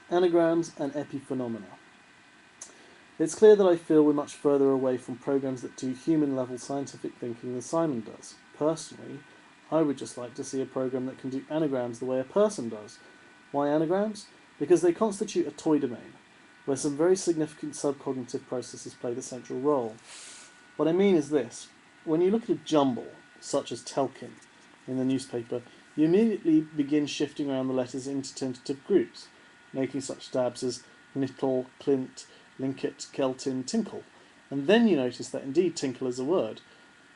Anagrams and epiphenomena. It's clear that I feel we're much further away from programs that do human-level scientific thinking than Simon does. Personally, I would just like to see a program that can do anagrams the way a person does. Why anagrams? Because they constitute a toy domain, where some very significant subcognitive processes play the central role. What I mean is this. When you look at a jumble, such as Telkin, in the newspaper, you immediately begin shifting around the letters into tentative groups, making such stabs as Nittle, Clint, Linkit, Keltin, Tinkle. And then you notice that indeed tinkle is a word.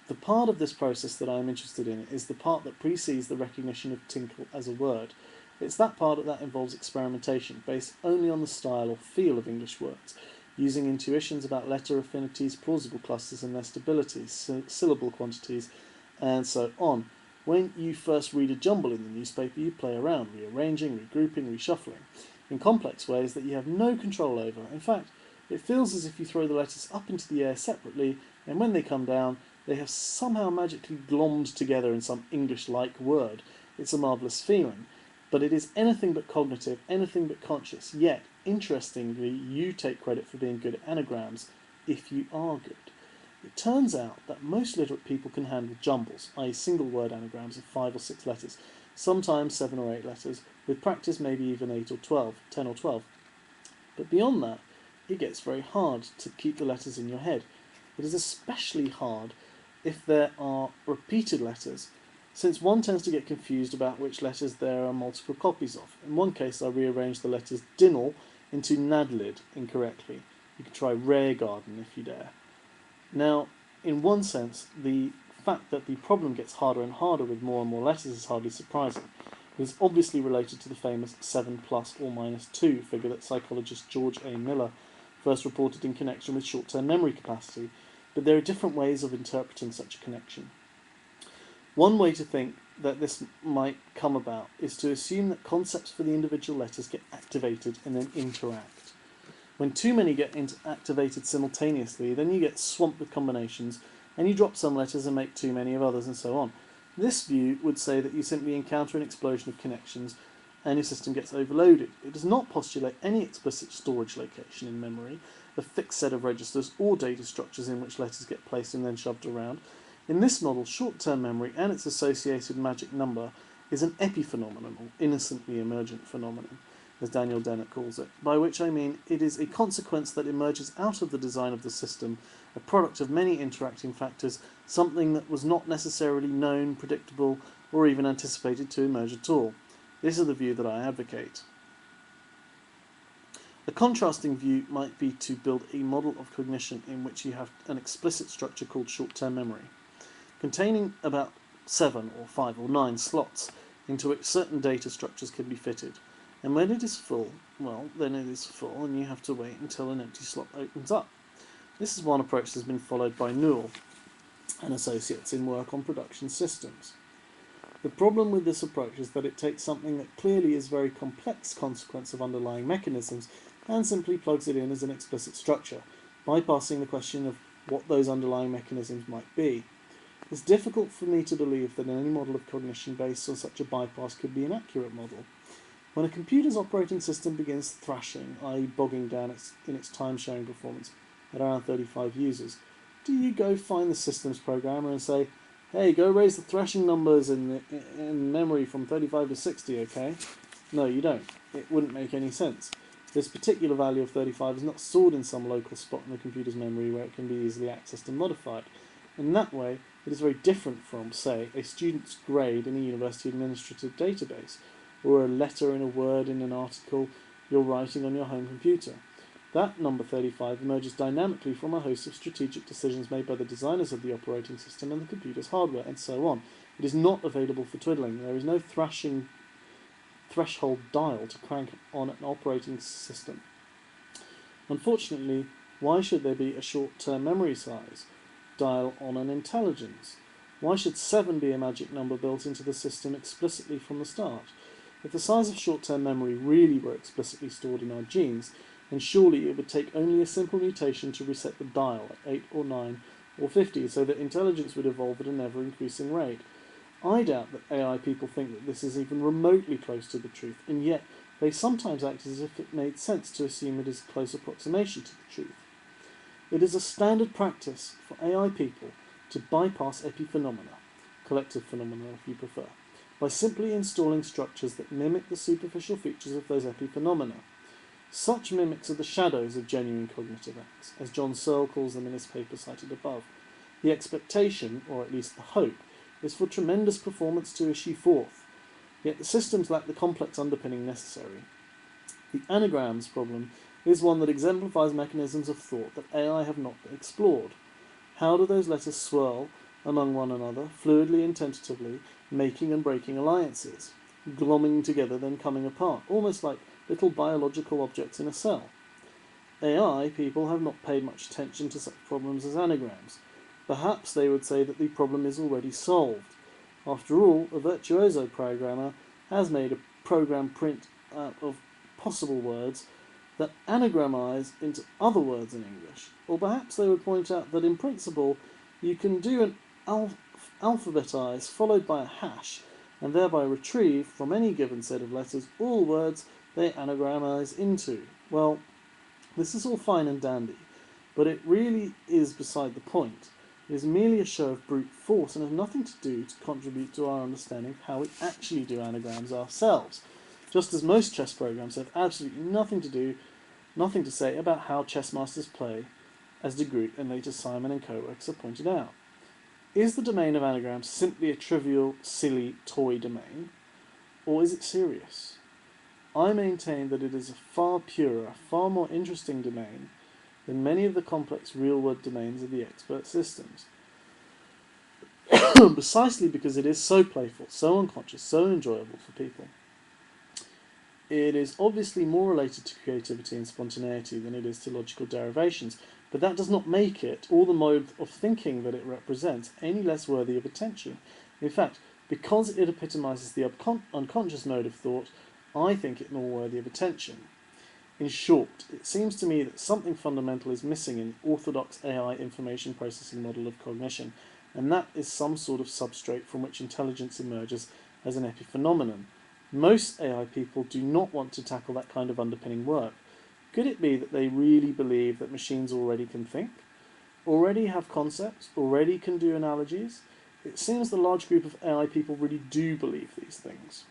The part of this process that I am interested in is the part that precedes the recognition of tinkle as a word. It's that part that involves experimentation, based only on the style or feel of English words, using intuitions about letter affinities, plausible clusters and their stability, syllable quantities, and so on. When you first read a jumble in the newspaper, you play around, rearranging, regrouping, reshuffling, in complex ways that you have no control over. In fact, it feels as if you throw the letters up into the air separately, and when they come down, they have somehow magically glommed together in some English-like word. It's a marvellous feeling. But it is anything but cognitive, anything but conscious. Yet, interestingly, you take credit for being good at anagrams, if you are good. It turns out that most literate people can handle jumbles, i.e. single-word anagrams of 5 or 6 letters, sometimes 7 or 8 letters, with practice maybe even 8 or 12, 10 or 12. But beyond that, it gets very hard to keep the letters in your head. It is especially hard if there are repeated letters, since one tends to get confused about which letters there are multiple copies of. In one case, I rearranged the letters Dinnel into Nadlid incorrectly. You can try Rare Garden if you dare. Now, in one sense, the fact that the problem gets harder and harder with more and more letters is hardly surprising. It is obviously related to the famous 7 plus or minus 2 figure that psychologist George A. Miller first reported in connection with short-term memory capacity, but there are different ways of interpreting such a connection. One way to think that this might come about is to assume that concepts for the individual letters get activated and then interact. When too many get activated simultaneously, then you get swamped with combinations, and you drop some letters and make too many of others, and so on. This view would say that you simply encounter an explosion of connections and your system gets overloaded. It does not postulate any explicit storage location in memory, a fixed set of registers or data structures in which letters get placed and then shoved around. In this model, short-term memory and its associated magic number is an epiphenomenon, or innocently emergent phenomenon, as Daniel Dennett calls it, by which I mean it is a consequence that emerges out of the design of the system, a product of many interacting factors, something that was not necessarily known, predictable, or even anticipated to emerge at all. This is the view that I advocate. A contrasting view might be to build a model of cognition in which you have an explicit structure called short-term memory, containing about 7 or 5 or 9 slots into which certain data structures can be fitted. And when it is full, well, then it is full and you have to wait until an empty slot opens up. This is one approach that has been followed by Newell and associates in work on production systems. The problem with this approach is that it takes something that clearly is a very complex consequence of underlying mechanisms and simply plugs it in as an explicit structure, bypassing the question of what those underlying mechanisms might be. It's difficult for me to believe that any model of cognition based on such a bypass could be an accurate model. When a computer's operating system begins thrashing, i.e. bogging down in its time-sharing performance at around 35 users, do you go find the systems programmer and say, hey, go raise the thrashing numbers in memory from 35 to 60, okay? No, you don't. It wouldn't make any sense. This particular value of 35 is not stored in some local spot in the computer's memory where it can be easily accessed and modified. In that way, it is very different from, say, a student's grade in a university administrative database, or a letter in a word in an article you're writing on your home computer. That number 35 emerges dynamically from a host of strategic decisions made by the designers of the operating system and the computer's hardware, and so on. It is not available for twiddling. There is no thrashing threshold dial to crank on an operating system. Unfortunately, why should there be a short-term memory size dial on an intelligence? Why should 7 be a magic number built into the system explicitly from the start? If the size of short-term memory really were explicitly stored in our genes, then surely it would take only a simple mutation to reset the dial at 8 or 9 or 50 so that intelligence would evolve at an ever-increasing rate. I doubt that AI people think that this is even remotely close to the truth, and yet they sometimes act as if it made sense to assume it is a close approximation to the truth. It is a standard practice for AI people to bypass epiphenomena, collective phenomena if you prefer, by simply installing structures that mimic the superficial features of those epiphenomena. Such mimics are the shadows of genuine cognitive acts, as John Searle calls them in his paper cited above. The expectation, or at least the hope, is for tremendous performance to issue forth, yet the systems lack the complex underpinning necessary. The anagrams problem is one that exemplifies mechanisms of thought that AI have not explored. How do those letters swirl among one another, fluidly and tentatively, making and breaking alliances, glomming together then coming apart, almost like little biological objects in a cell? AI people have not paid much attention to such problems as anagrams. Perhaps they would say that the problem is already solved. After all, a virtuoso programmer has made a program print out of possible words that anagramize into other words in English. Or perhaps they would point out that in principle you can do an alphabetize followed by a hash and thereby retrieve from any given set of letters all words they anagramize into. Well, this is all fine and dandy, but it really is beside the point. It is merely a show of brute force and has nothing to do to contribute to our understanding of how we actually do anagrams ourselves, just as most chess programs have absolutely nothing to say about how chess masters play, as de Groot and later Simon and co-workers have pointed out. Is the domain of anagrams simply a trivial, silly, toy domain, or is it serious? I maintain that it is a far purer, far more interesting domain than many of the complex real-world domains of the expert systems. Precisely because it is so playful, so unconscious, so enjoyable for people. It is obviously more related to creativity and spontaneity than it is to logical derivations, but that does not make it, or the mode of thinking that it represents, any less worthy of attention. In fact, because it epitomizes the unconscious mode of thought, I think it more worthy of attention. In short, it seems to me that something fundamental is missing in the orthodox AI information processing model of cognition, and that is some sort of substrate from which intelligence emerges as an epiphenomenon. Most AI people do not want to tackle that kind of underpinning work. Could it be that they really believe that machines already can think, already have concepts, already can do analogies? It seems the large group of AI people really do believe these things.